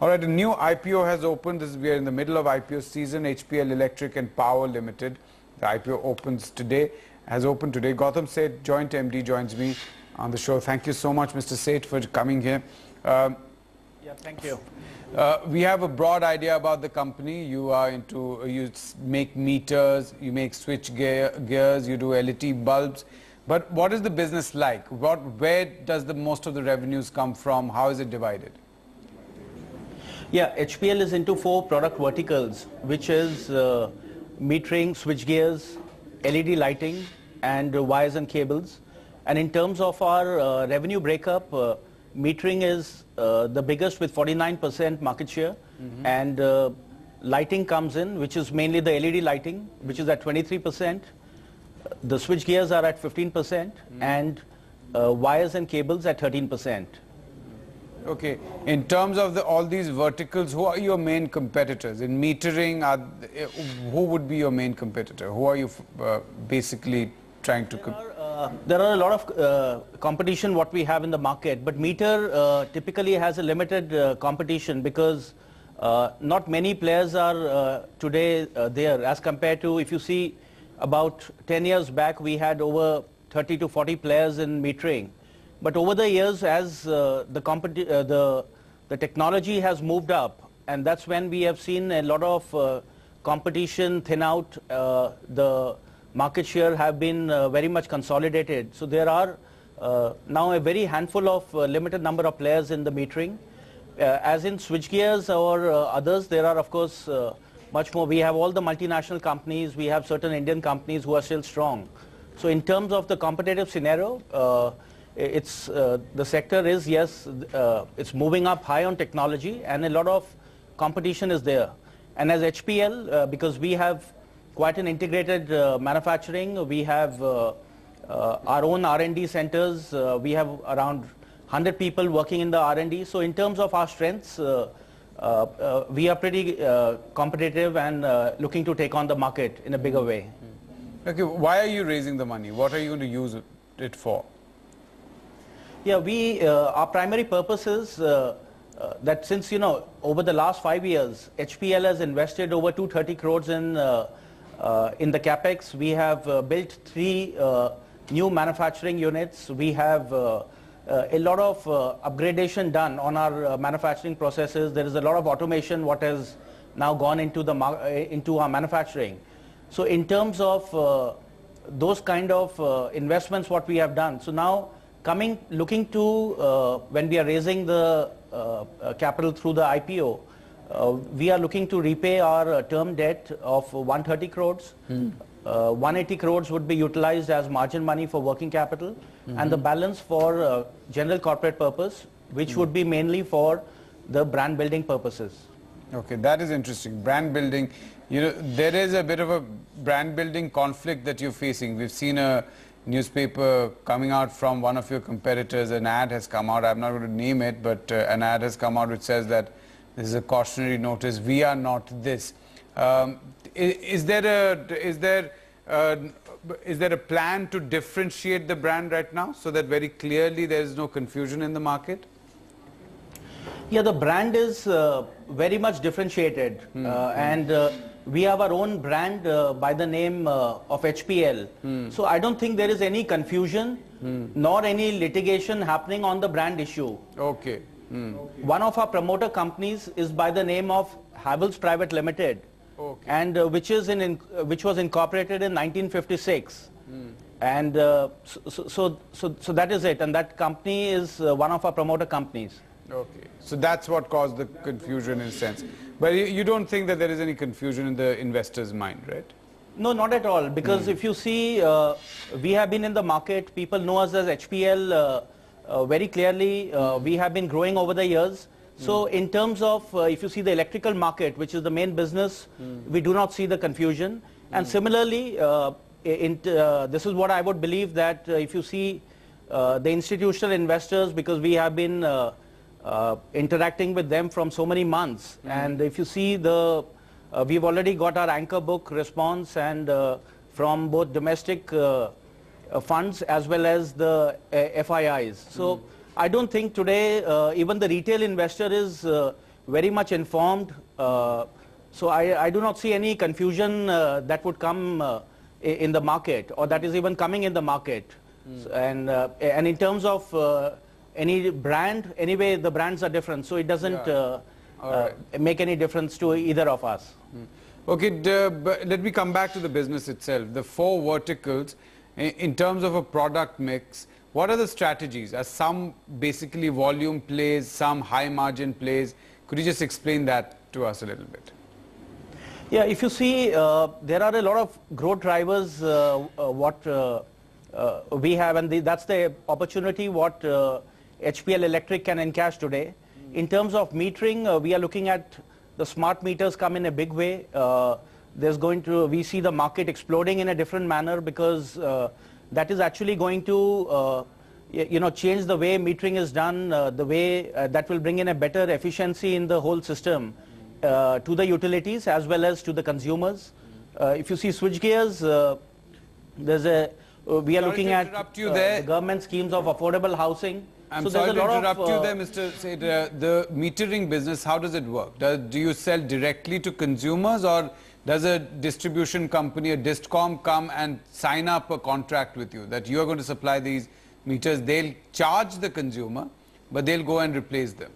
All right, a new IPO has opened. We are in the middle of IPO season. HPL Electric and Power Limited. The IPO opens today, has opened today. Gautam Seth, Joint MD, joins me on the show. Thank you so much, Mr. Seth, for coming here. Yeah, thank you. We have a broad idea about the company. You are into, you make meters, you make switch gears, you do LED bulbs. But what is the business like? Where does most of the revenues come from? How is it divided? Yeah, HPL is into 4 product verticals, which is metering, switch gears, LED lighting, and wires and cables. And in terms of our revenue breakup, metering is the biggest with 49% market share, and lighting comes in, which is mainly the LED lighting, which is at 23%. The switch gears are at 15%, and wires and cables at 13%. Okay. In terms of all these verticals, who are your main competitors? In metering, who would be your main competitor? Who are you basically trying to compete? There are a lot of competition what we have in the market, but meter typically has a limited competition because not many players are today there as compared to, if you see about 10 years back, we had over 30 to 40 players in metering. But over the years, as the technology has moved up, and that's when we have seen a lot of competition thin out, the market share have been very much consolidated. So there are now a very handful of limited number of players in the metering. As in switch gears or others, there are of course much more. We have all the multinational companies, we have certain Indian companies who are still strong. So in terms of the competitive scenario, it's the sector is, yes, it's moving up high on technology, and a lot of competition is there. And as HPL, because we have quite an integrated manufacturing, we have our own R&D centers, we have around 100 people working in the R&D. So in terms of our strengths, we are pretty competitive and looking to take on the market in a bigger way. Okay, why are you raising the money? What are you going to use it for? Yeah, our primary purpose is that since, over the last 5 years, HPL has invested over 230 crores in the capex. We have built 3 new manufacturing units. We have a lot of upgradation done on our manufacturing processes. There is a lot of automation what has now gone into our manufacturing. So in terms of those kind of investments what we have done, so now looking to when we are raising the capital through the IPO, we are looking to repay our term debt of 130 crores. 180 crores would be utilized as margin money for working capital, and the balance for general corporate purpose, which would be mainly for the brand building purposes. Okay, that is interesting. Brand building, there is a bit of a brand building conflict that you're facing. We've seen a newspaper coming out from one of your competitors. An ad has come out. I'm not going to name it, but an ad has come out which says that this is a cautionary notice. We are not this. Is there a plan to differentiate the brand right now so that very clearly there is no confusion in the market? Yeah, the brand is very much differentiated, and we have our own brand by the name of HPL. So I don't think there is any confusion nor any litigation happening on the brand issue. Okay. One of our promoter companies is by the name of Havells Private Limited, and which was incorporated in 1956. And so that is it, and that company is one of our promoter companies. Okay, so that's what caused the confusion in a sense. But you don't think that there is any confusion in the investor's mind, right? No, not at all, because if you see, we have been in the market, people know us as HPL very clearly. We have been growing over the years. So in terms of, if you see the electrical market, which is the main business, we do not see the confusion. And similarly, this is what I would believe, that if you see the institutional investors, because we have been interacting with them from so many months, and if you see we've already got our anchor book response, and from both domestic funds as well as the FIIs. So I don't think today even the retail investor is very much informed. So I do not see any confusion that would come in the market, or that is even coming in the market. And in terms of any brand, anyway, the brands are different, so it doesn't make any difference to either of us. Okay, but let me come back to the business itself. The 4 verticals, in terms of a product mix, what are the strategies? Are some basically volume plays, some high margin plays? Could you just explain that to us a little bit? Yeah, if you see, there are a lot of growth drivers we have, and that's the opportunity what HPL Electric can encash today. In terms of metering, we are looking at the smart meters come in a big way. We see the market exploding in a different manner, because that is actually going to change the way metering is done, the way that will bring in a better efficiency in the whole system to the utilities as well as to the consumers. If you see switchgears, we are looking at the government schemes of affordable housing. I'm sorry to interrupt you there, Mr. Seth. The metering business, how does it work? Do you sell directly to consumers, or does a distribution company, a discom, come and sign up a contract with you that you are going to supply these meters? They'll charge the consumer, but they'll go and replace them.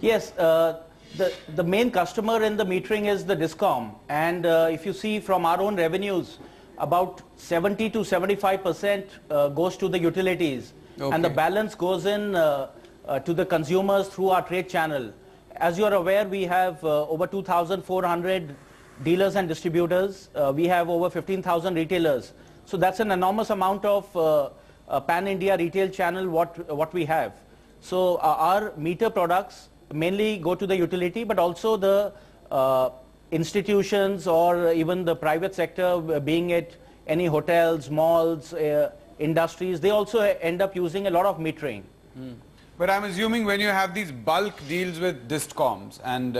Yes, the main customer in the metering is the discom, and if you see from our own revenues, about 70 to 75% goes to the utilities. Okay. And the balance goes in to the consumers through our trade channel. As you are aware, we have over 2,400 dealers and distributors. We have over 15,000 retailers. So that's an enormous amount of pan-India retail channel what we have. So our meter products mainly go to the utility, but also the institutions or even the private sector, being it any hotels, malls, industries, they also end up using a lot of metering. But I'm assuming when you have these bulk deals with discoms, and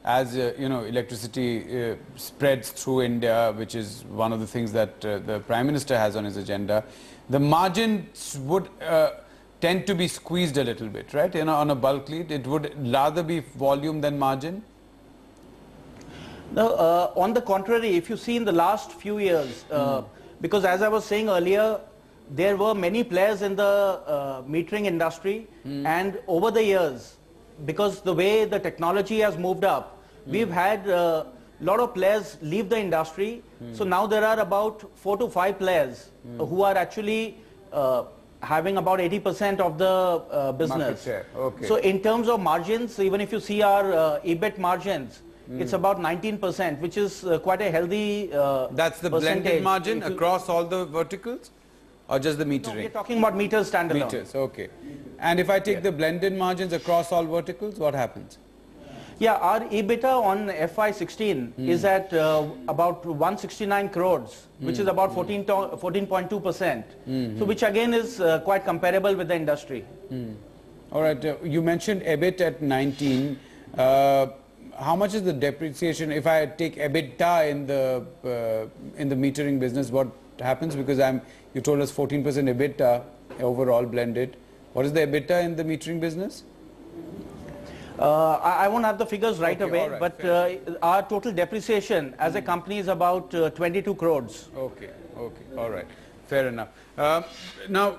as electricity spreads through India, which is one of the things that the Prime Minister has on his agenda, the margins would tend to be squeezed a little bit, right? On a bulk lead, it would rather be volume than margin? No, on the contrary, if you see in the last few years, because as I was saying earlier, there were many players in the metering industry, and over the years, because the way the technology has moved up, we've had a lot of players leave the industry. So now there are about 4 to 5 players who are actually having about 80% of the business. Market share. Okay. So in terms of margins, even if you see our EBIT margins, it's about 19%, which is quite a healthy That's the percentage. Blended margin across all the verticals? Or just the metering? No, we're talking about meters standalone. Meters, okay. And if I take the blended margins across all verticals, what happens? Yeah, our EBITDA on FY16 is at about 169 crores, which is about 14.2%. So which again is quite comparable with the industry. All right, you mentioned EBIT at 19. How much is the depreciation? If I take EBITDA in the metering business, what happens? Because you told us 14% EBITDA overall blended. What is the EBITDA in the metering business? I won't have the figures right away, right, but our total depreciation as a company is about 22 crores. Okay, all right, fair enough. Now,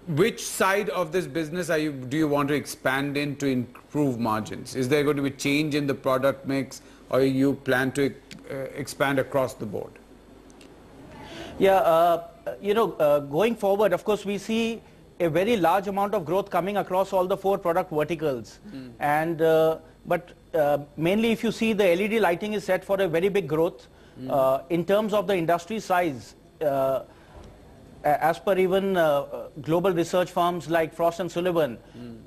which side of this business do you want to expand in to improve margins? Is there going to be change in the product mix, or you plan to expand across the board? Yeah, going forward, of course, we see a very large amount of growth coming across all the 4 product verticals. And but mainly if you see, the LED lighting is set for a very big growth. In terms of the industry size, as per even global research firms like Frost & Sullivan,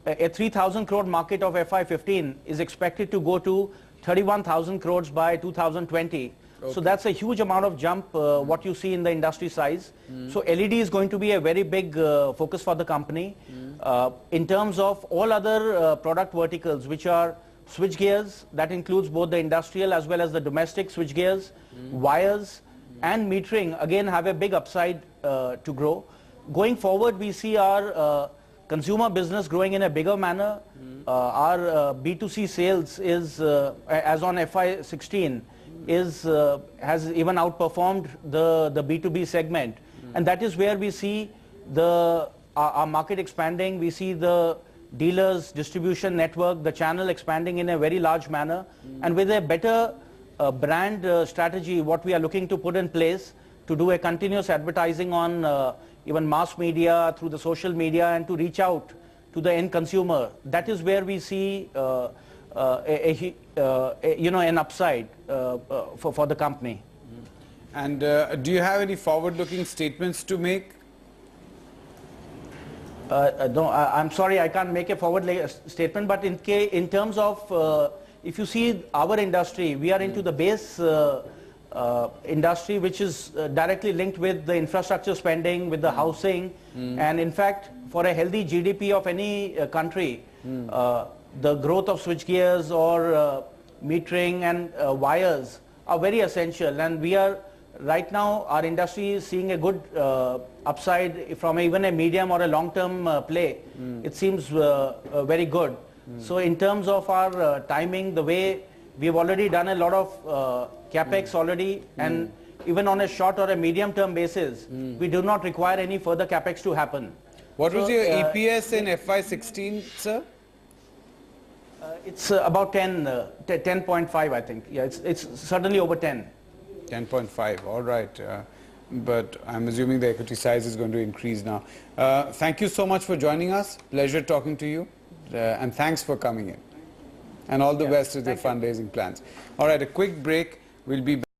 a 3,000 crore market of FY15 is expected to go to 31,000 crores by 2020. Okay. So that's a huge amount of jump what you see in the industry size. So LED is going to be a very big focus for the company. In terms of all other product verticals, which are switch gears, that includes both the industrial as well as the domestic switch gears, wires, and metering again have a big upside to grow. Going forward, we see our consumer business growing in a bigger manner. Our B2C sales is, as on FY16, has even outperformed the B2B segment. And that is where we see our market expanding. We see the dealers, distribution network, the channel expanding in a very large manner. And with a better brand strategy, what we are looking to put in place to do a continuous advertising on even mass media, through the social media, and to reach out to the end consumer. That is where we see an upside for the company. And do you have any forward-looking statements to make? No, I'm sorry, I can't make a forward statement, but in terms of, if you see our industry, we are into the base industry, which is directly linked with the infrastructure spending, with the housing, and in fact, for a healthy GDP of any country, the growth of switchgears or metering and wires are very essential, and we are right now, our industry is seeing a good upside from even a medium or a long-term play. It seems very good. So in terms of our timing, the way we've already done a lot of capex already, and even on a short or a medium-term basis, we do not require any further capex to happen. What was your EPS in FY16, sir? It's about 10.5, I think. Yeah, it's certainly over 10. 10.5, all right. But I'm assuming the equity size is going to increase now. Thank you so much for joining us. Pleasure talking to you. And thanks for coming in. And all the best with your fundraising plans. All right, a quick break. We'll be back.